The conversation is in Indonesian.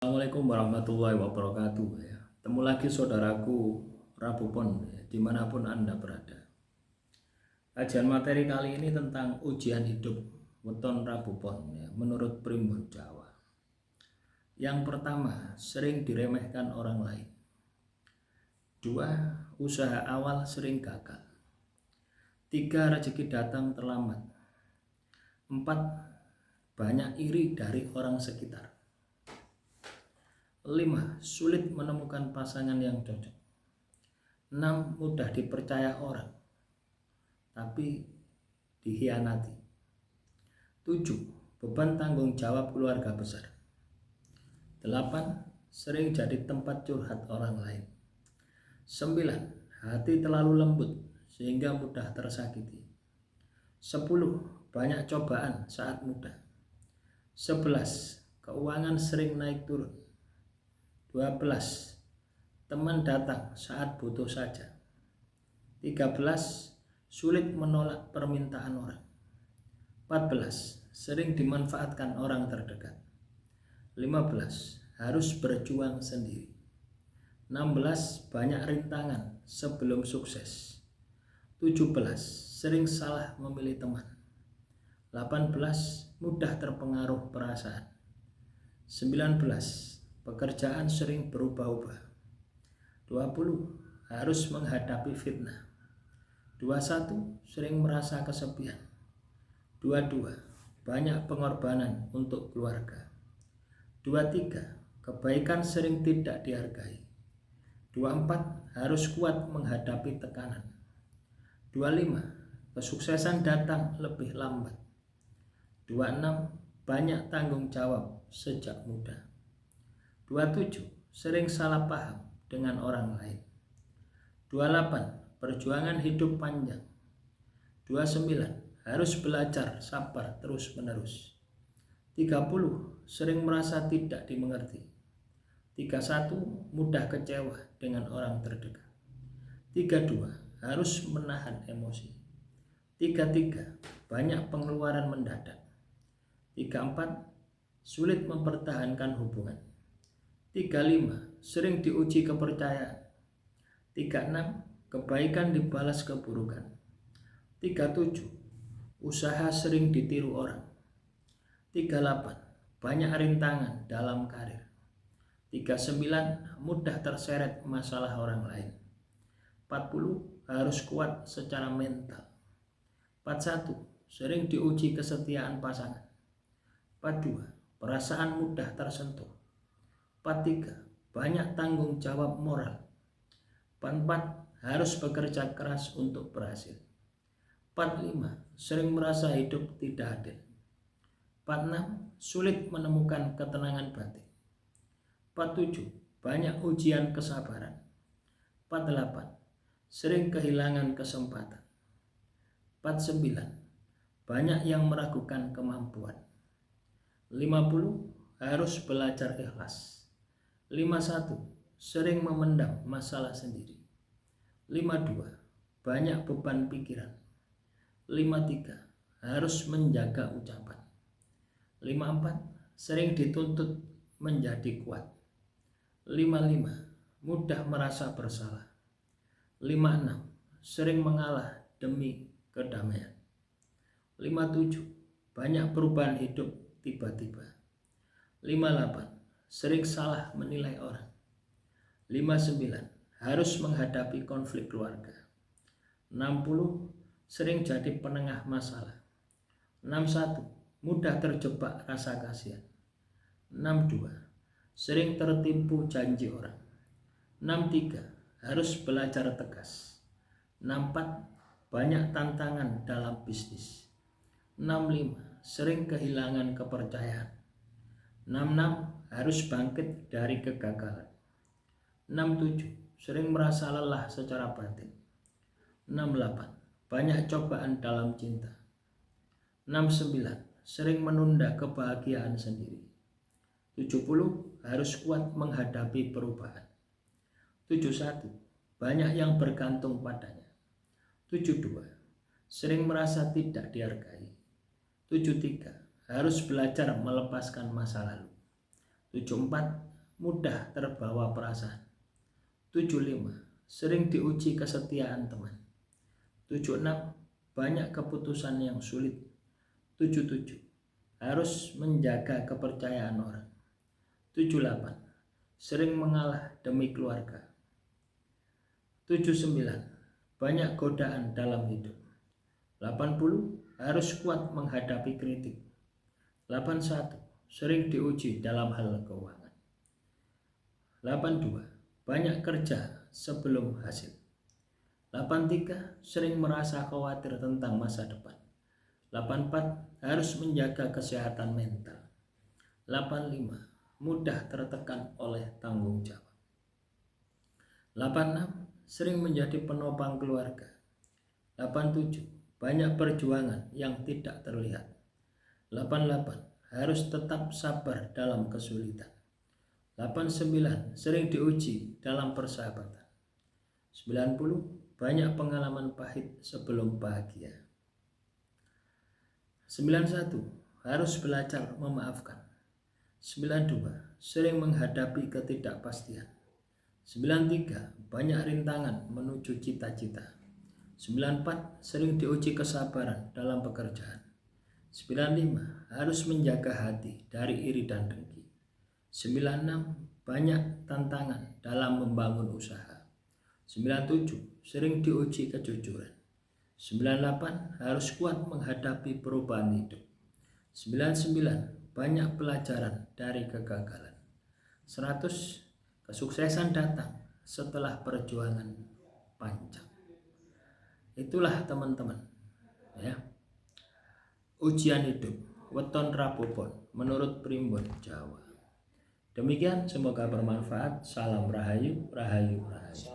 Assalamualaikum warahmatullahi wabarakatuh ya. Temu lagi saudaraku Rabu Pon ya, dimanapun Anda berada. Kajian materi kali ini tentang ujian hidup weton Rabu Pon ya, menurut Primbon Jawa. Yang pertama, sering diremehkan orang lain. 2. Usaha awal sering gagal. 3. Rezeki datang terlambat. 4. Banyak iri dari orang sekitar. 5. Sulit menemukan pasangan yang cocok. 6. Mudah dipercaya orang, tapi dikhianati. 7. Beban tanggung jawab keluarga besar. 8. Sering jadi tempat curhat orang lain. 9. Hati terlalu lembut sehingga mudah tersakiti. 10. Banyak cobaan saat muda. 11. Keuangan sering naik turun. 12. Teman datang saat butuh saja. 13. Sulit menolak permintaan orang. 14. Sering dimanfaatkan orang terdekat. 15. Harus berjuang sendiri. 16. Banyak rintangan sebelum sukses. 17. Sering salah memilih teman. 18. Mudah terpengaruh perasaan. 19. Pekerjaan sering berubah-ubah. 20. Harus menghadapi fitnah. 21. Sering merasa kesepian. 22. Banyak pengorbanan untuk keluarga. 23. Kebaikan sering tidak dihargai. 24. Harus kuat menghadapi tekanan. 25. Kesuksesan datang lebih lambat. 26. Banyak tanggung jawab sejak muda. 27. Sering salah paham dengan orang lain. 28. Perjuangan hidup panjang. 29. Harus belajar sabar terus menerus. 30. Sering merasa tidak dimengerti. 31. Mudah kecewa dengan orang terdekat. 32. Harus menahan emosi. 33. Banyak pengeluaran mendadak. 34. Sulit mempertahankan hubungan. 35. Sering diuji kepercayaan. 36. Kebaikan dibalas keburukan. 37. Usaha sering ditiru orang. 38. Banyak rintangan dalam karir. 39. Mudah terseret masalah orang lain. 40. Harus kuat secara mental. 41. Sering diuji kesetiaan pasangan. 42. Perasaan mudah tersentuh. 43. Banyak tanggung jawab moral. 44. Harus bekerja keras untuk berhasil. 45. Sering merasa hidup tidak adil. 46. Sulit menemukan ketenangan batin. 47. Banyak ujian kesabaran. 48. Sering kehilangan kesempatan. 49. Banyak yang meragukan kemampuan. 50. Harus belajar ikhlas. 51. Sering memendam masalah sendiri. 52. Banyak beban pikiran. 53. Harus menjaga ucapan. 54. Sering dituntut menjadi kuat. 55. Mudah merasa bersalah. 56. Sering mengalah demi kedamaian. 57. Banyak perubahan hidup tiba-tiba. 58. Sering salah menilai orang. 59. Harus menghadapi konflik keluarga. 60. Sering jadi penengah masalah. 61. Mudah terjebak rasa kasihan. 62. Sering tertipu janji orang. 63. Harus belajar tegas. 64. Banyak tantangan dalam bisnis. 65. Sering kehilangan kepercayaan. 66. Harus bangkit dari kegagalan. 67. Sering merasa lelah secara batin. 68. Banyak cobaan dalam cinta. 69. Sering menunda kebahagiaan sendiri. 70. Harus kuat menghadapi perubahan. 71. Banyak yang bergantung padanya. 72. Sering merasa tidak dihargai. 73. Harus belajar melepaskan masa lalu. 74. mudah terbawa perasaan. 75. Sering diuji kesetiaan teman. 76. Banyak keputusan yang sulit. 77. Harus menjaga kepercayaan orang. 78. Sering mengalah demi keluarga. 79. Banyak godaan dalam hidup. 80. Harus kuat menghadapi kritik. 81. Sering diuji dalam hal keuangan. 82. Banyak kerja sebelum hasil. 83. Sering merasa khawatir tentang masa depan. 84. Harus menjaga kesehatan mental. 85. Mudah tertekan oleh tanggung jawab. 86. Sering menjadi penopang keluarga. 87. Banyak perjuangan yang tidak terlihat. 88. Harus tetap sabar dalam kesulitan. 89. Sering diuji dalam persahabatan. 90. Banyak pengalaman pahit sebelum bahagia. 91. Harus belajar memaafkan. 92. Sering menghadapi ketidakpastian. 93. Banyak rintangan menuju cita-cita. 94. Sering diuji kesabaran dalam pekerjaan. 95. Harus menjaga hati dari iri dan dengki. 96. Banyak tantangan dalam membangun usaha. 97. Sering diuji kejujuran. 98. Harus kuat menghadapi perubahan hidup. 99. Banyak pelajaran dari kegagalan. 100. Kesuksesan datang setelah perjuangan panjang. Itulah teman-teman, ya, ujian hidup weton Rabu Pon menurut Primbon Jawa. Demikian, semoga bermanfaat. Salam rahayu, rahayu, rahayu.